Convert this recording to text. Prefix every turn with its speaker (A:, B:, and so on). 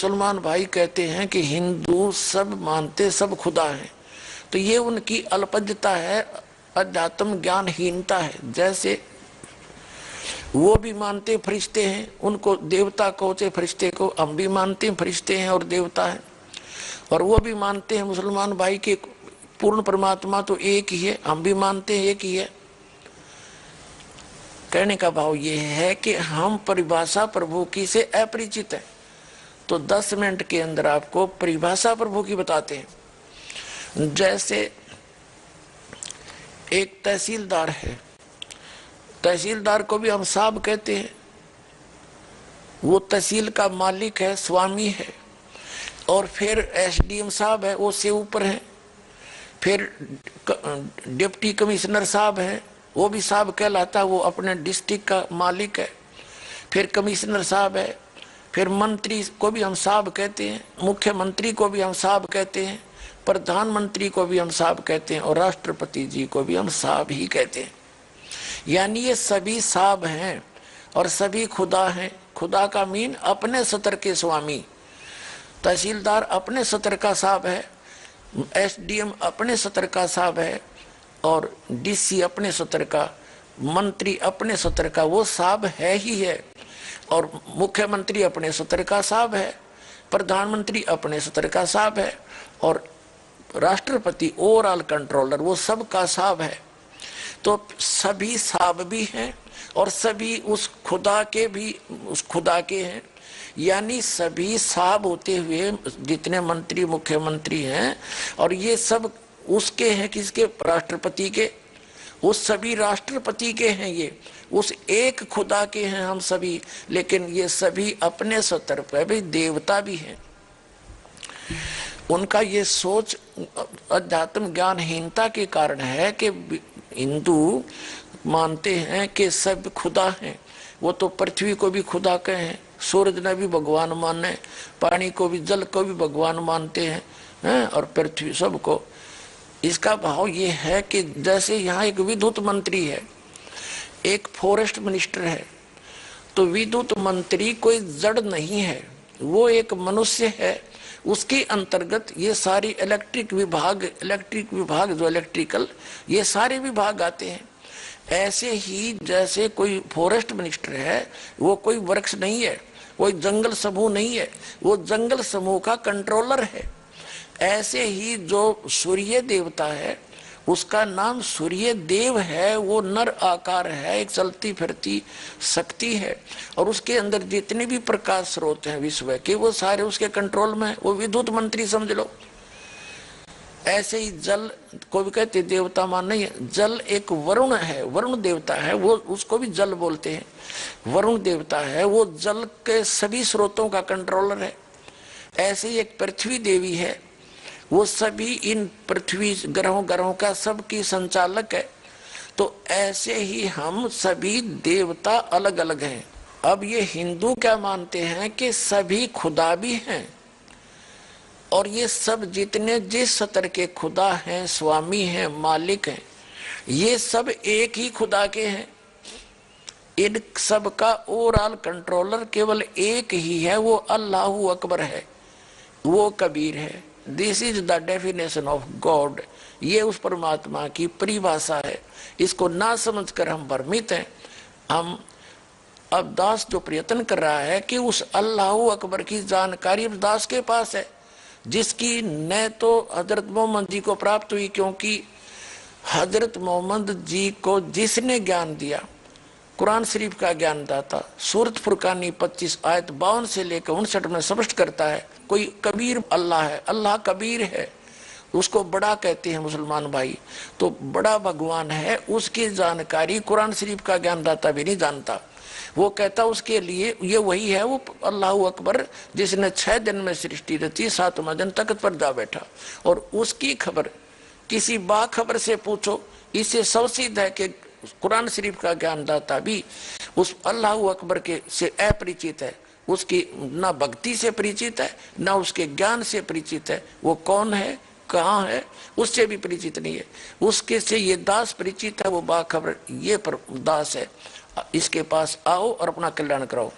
A: मुसलमान भाई कहते हैं कि हिंदू सब मानते सब खुदा है, तो ये उनकी अल्पज्ञता है, अध्यात्म ज्ञानहीनता है। जैसे वो भी मानते फरिश्ते हैं, उनको देवता कहते, फरिश्ते को हम भी मानते हैं फरिश्ते हैं और देवता है, और वो भी मानते हैं मुसलमान भाई के पूर्ण परमात्मा तो एक ही है, हम भी मानते हैं एक ही है। कहने का भाव ये है कि हम परिभाषा प्रभु की से अपरिचित है, तो 10 मिनट के अंदर आपको परिभाषा प्रभु की बताते हैं। जैसे एक तहसीलदार है, तहसीलदार को भी हम साहब कहते हैं, वो तहसील का मालिक है, स्वामी है। और फिर एसडीएम साहब है, वो से ऊपर है। फिर डिप्टी कमिश्नर साहब है, वो भी साहब कहलाता है, वो अपने डिस्ट्रिक्ट का मालिक है। फिर कमिश्नर साहब है। फिर मंत्री को भी हम साहब कहते हैं, मुख्यमंत्री को भी हम साहब कहते हैं, प्रधानमंत्री को भी हम साहब कहते हैं, और राष्ट्रपति जी को भी हम साहब ही कहते हैं। यानी ये सभी साहब हैं और सभी खुदा हैं। खुदा का मीन अपने सतर के स्वामी। तहसीलदार अपने सतर का साहब है, एसडीएम अपने सतर का साहब है, और डीसी अपने सतर का, मंत्री अपने सतर का, वो साहब है ही है। और मुख्यमंत्री अपने सतर का साहब है, प्रधानमंत्री अपने सतर का साहब है, और राष्ट्रपति ओवरऑल कंट्रोलर वो सब का साहब है। तो सभी साहब भी हैं और सभी उस खुदा के भी उस खुदा के हैं। यानी सभी साहब होते हुए जितने मंत्री मुख्यमंत्री हैं, और ये सब उसके हैं, किसके? राष्ट्रपति के। उस सभी राष्ट्रपति के हैं, ये उस एक खुदा के हैं हम सभी। लेकिन ये सभी अपने सतर पर भी देवता भी हैं। उनका ये सोच अध्यात्म ज्ञानहीनता के कारण है कि हिंदू मानते हैं कि सब खुदा हैं। वो तो पृथ्वी को भी खुदा कहे, सूरज ने भी भगवान माने, पानी को भी, जल को भी भगवान मानते हैं, और पृथ्वी सबको। इसका भाव ये है कि जैसे यहाँ एक विद्युत मंत्री है, एक फॉरेस्ट मिनिस्टर है, तो विद्युत मंत्री कोई जड़ नहीं है, वो एक मनुष्य है। उसके अंतर्गत ये सारी इलेक्ट्रिक विभाग जो इलेक्ट्रिकल, ये सारे विभाग आते हैं। ऐसे ही जैसे कोई फॉरेस्ट मिनिस्टर है, वो कोई वृक्ष नहीं है, कोई जंगल समूह नहीं है, वो जंगल समूह का कंट्रोलर है। ऐसे ही जो सूर्य देवता है, उसका नाम सूर्य देव है, वो नर आकार है, एक चलती फिरती शक्ति है, और उसके अंदर जितने भी प्रकाश स्रोत हैं विश्व के, वो सारे उसके कंट्रोल में, वो विद्युत मंत्री समझ लो। ऐसे ही जल को भी कहते देवता मान नहीं है, जल एक वरुण है, वरुण देवता है, वो उसको भी जल बोलते हैं। वरुण देवता है, वो जल के सभी स्रोतों का कंट्रोलर है। ऐसे ही एक पृथ्वी देवी है, वो सभी इन पृथ्वी ग्रहों का सबकी संचालक है। तो ऐसे ही हम सभी देवता अलग अलग हैं। अब ये हिंदू क्या मानते हैं कि सभी खुदा भी हैं, और ये सब जितने जिस सतर के खुदा हैं, स्वामी हैं, मालिक हैं, ये सब एक ही खुदा के हैं। इन सब का ओवरऑल कंट्रोलर केवल एक ही है, वो अल्लाहू अकबर है, वो कबीर है। This is the definition of God. ये उस परमात्मा की परिभाषा है। इसको ना समझकर हम भ्रमित हैं। हम अब दास जो प्रयत्न कर रहा है कि उस अल्लाहू अकबर की जानकारी दास के पास है, जिसकी न तो हजरत मोहम्मद जी को प्राप्त हुई, क्योंकि हजरत मोहम्मद जी को जिसने ज्ञान दिया, कुरान शरीफ का ज्ञान दाता, सूरत फुरकानी 25 आयत 52 से लेकर 59 में स्पष्ट करता है, कोई कबीर अल्लाह है, अल्लाह कबीर है, उसको बड़ा कहते हैं मुसलमान भाई। तो बड़ा भगवान है, उसकी जानकारी कुरान शरीफ का ज्ञान दाता भी नहीं जानता। वो कहता उसके लिए ये वही है, वो अल्लाह अकबर, जिसने 6 दिन में सृष्टि रची, 7वां दिन तख्त पर जा बैठा। और उसकी खबर किसी बाखबर से पूछो, इससे सवसिद्ध है कि कुरान शरीफ का ज्ञानदाता भी उस अल्लाह अकबर के से अपरिचित है, उसकी ना भक्ति से परिचित है, ना उसके ज्ञान से परिचित है। वो कौन है, कहाँ है, उससे भी परिचित नहीं है। उसके से ये दास परिचित है, वो बाखबर ये पर दास है। इसके पास आओ और अपना कल्याण कराओ।